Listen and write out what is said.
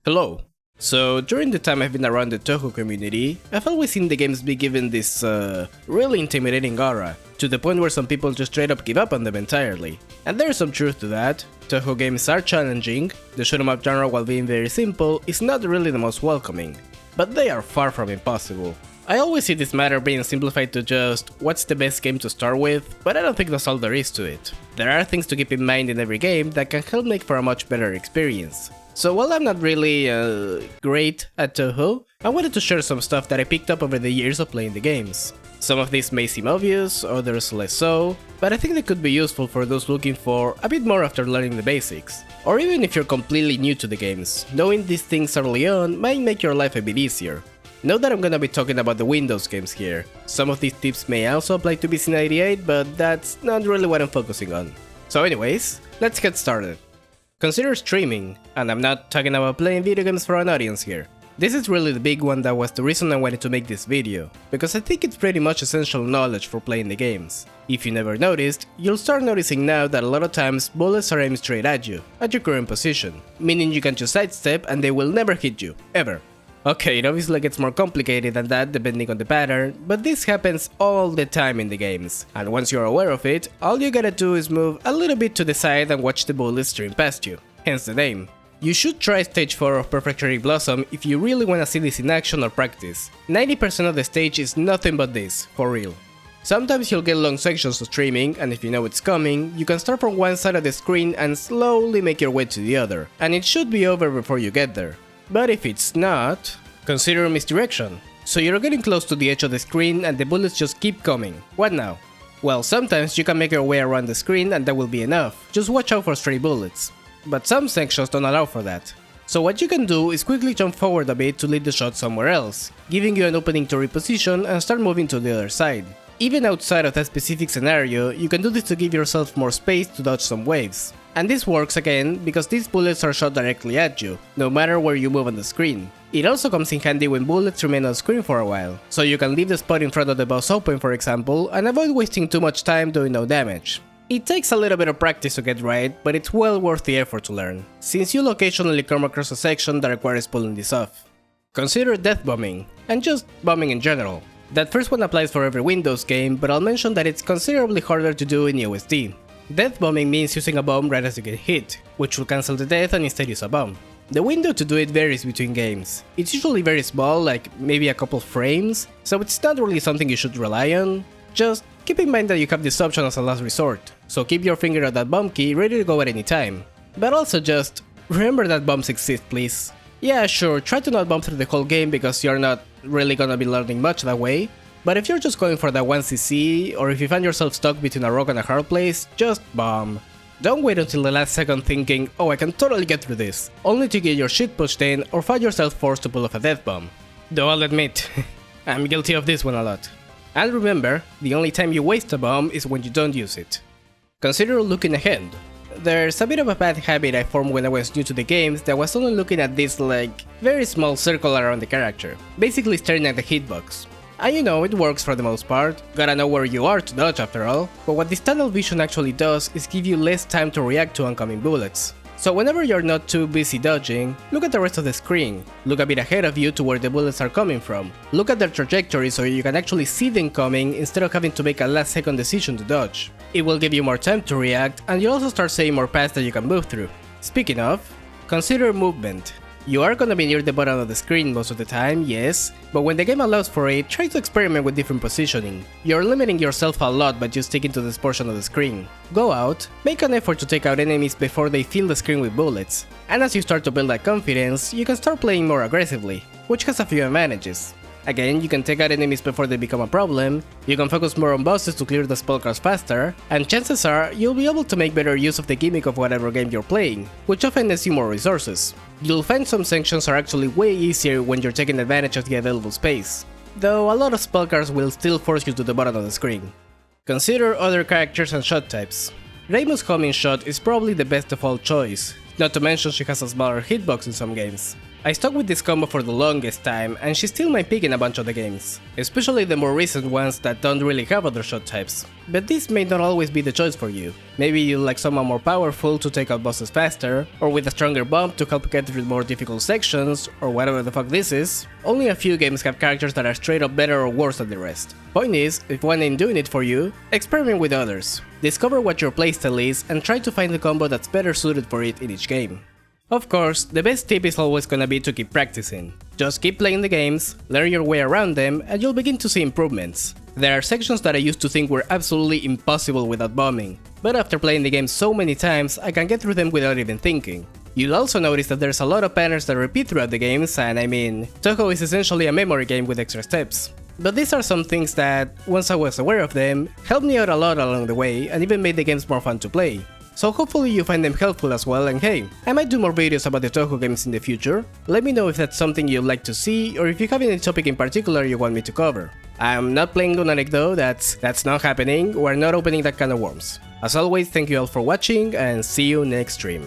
Hello. So, during the time I've been around the Touhou community, I've always seen the games be given this, really intimidating aura, to the point where some people just straight up give up on them entirely. And there's some truth to that. Touhou games are challenging, the shoot 'em up genre, while being very simple, is not really the most welcoming. But they are far from impossible. I always see this matter being simplified to just, what's the best game to start with, but I don't think that's all there is to it. There are things to keep in mind in every game that can help make for a much better experience. So while I'm not really great at Touhou, I wanted to share some stuff that I picked up over the years of playing the games. Some of these may seem obvious, others less so, but I think they could be useful for those looking for a bit more after learning the basics. Or even if you're completely new to the games, knowing these things early on might make your life a bit easier. Note that I'm gonna be talking about the Windows games here. Some of these tips may also apply to PC98, but that's not really what I'm focusing on. So anyways, let's get started. Consider streaming, and I'm not talking about playing video games for an audience here. This is really the big one that was the reason I wanted to make this video, because I think it's pretty much essential knowledge for playing the games. If you never noticed, you'll start noticing now that a lot of times bullets are aimed straight at you, at your current position, meaning you can just sidestep and they will never hit you, ever. Okay, it obviously gets more complicated than that depending on the pattern, but this happens all the time in the games, and once you're aware of it, all you gotta do is move a little bit to the side and watch the bullets stream past you, hence the name. You should try stage 4 of Perfect Cherry Blossom if you really wanna see this in action or practice. 90% of the stage is nothing but this, for real. Sometimes you'll get long sections of streaming, and if you know it's coming, you can start from one side of the screen and slowly make your way to the other, and it should be over before you get there. But if it's not, consider misdirection. So you're getting close to the edge of the screen and the bullets just keep coming. What now? Well, sometimes you can make your way around the screen and that will be enough. Just watch out for stray bullets. But some sections don't allow for that. So what you can do is quickly jump forward a bit to lead the shot somewhere else, giving you an opening to reposition and start moving to the other side. Even outside of that specific scenario, you can do this to give yourself more space to dodge some waves. And this works again because these bullets are shot directly at you, no matter where you move on the screen. It also comes in handy when bullets remain on screen for a while, so you can leave the spot in front of the boss open for example, and avoid wasting too much time doing no damage. It takes a little bit of practice to get right, but it's well worth the effort to learn, since you'll occasionally come across a section that requires pulling this off. Consider death bombing, and just bombing in general. That first one applies for every Windows game, but I'll mention that it's considerably harder to do in USD. Death bombing means using a bomb right as you get hit, which will cancel the death and instead use a bomb. The window to do it varies between games. It's usually very small, like maybe a couple frames, so it's not really something you should rely on. Just keep in mind that you have this option as a last resort, so keep your finger at that bomb key ready to go at any time. But also just remember that bombs exist, please. Yeah, sure, try to not bomb through the whole game because you're not really gonna be learning much that way. But if you're just going for that 1cc, or if you find yourself stuck between a rock and a hard place, just bomb. Don't wait until the last second thinking, oh I can totally get through this, only to get your shit pushed in or find yourself forced to pull off a death bomb. Though I'll admit, I'm guilty of this one a lot. And remember, the only time you waste a bomb is when you don't use it. Consider looking ahead. There's a bit of a bad habit I formed when I was new to the games that was only looking at this very small circle around the character, basically staring at the hitbox. And you know, it works for the most part, gotta know where you are to dodge after all, but what this tunnel vision actually does is give you less time to react to oncoming bullets. So whenever you're not too busy dodging, look at the rest of the screen, look a bit ahead of you to where the bullets are coming from, look at their trajectory so you can actually see them coming instead of having to make a last second decision to dodge. It will give you more time to react, and you'll also start seeing more paths that you can move through. Speaking of, consider movement. You are gonna be near the bottom of the screen most of the time, yes, but when the game allows for it, try to experiment with different positioning. You're limiting yourself a lot by just sticking to this portion of the screen. Go out, make an effort to take out enemies before they fill the screen with bullets, and as you start to build that confidence, you can start playing more aggressively, which has a few advantages. Again, you can take out enemies before they become a problem, you can focus more on bosses to clear the spellcraft faster, and chances are you'll be able to make better use of the gimmick of whatever game you're playing, which often nets you more resources. You'll find some sections are actually way easier when you're taking advantage of the available space, though a lot of spellcards will still force you to the bottom of the screen. Consider other characters and shot types. Reimu's homing shot is probably the best default choice, not to mention she has a smaller hitbox in some games. I stuck with this combo for the longest time, and she's still my pick in a bunch of the games, especially the more recent ones that don't really have other shot types. But this may not always be the choice for you. Maybe you like someone more powerful to take out bosses faster, or with a stronger bump to help get through more difficult sections, or whatever the fuck this is. Only a few games have characters that are straight up better or worse than the rest. Point is, if one ain't doing it for you, experiment with others. Discover what your playstyle is and try to find the combo that's better suited for it in each game. Of course, the best tip is always gonna be to keep practicing. Just keep playing the games, learn your way around them, and you'll begin to see improvements. There are sections that I used to think were absolutely impossible without bombing, but after playing the game so many times, I can get through them without even thinking. You'll also notice that there's a lot of patterns that repeat throughout the games, and I mean, Touhou is essentially a memory game with extra steps. But these are some things that, once I was aware of them, helped me out a lot along the way and even made the games more fun to play. So hopefully you find them helpful as well, and hey, I might do more videos about the Touhou games in the future. Let me know if that's something you'd like to see, or if you have any topic in particular you want me to cover. I'm not playing Lunatic though, that's not happening, we're not opening that kind of worms. As always, thank you all for watching, and see you next stream.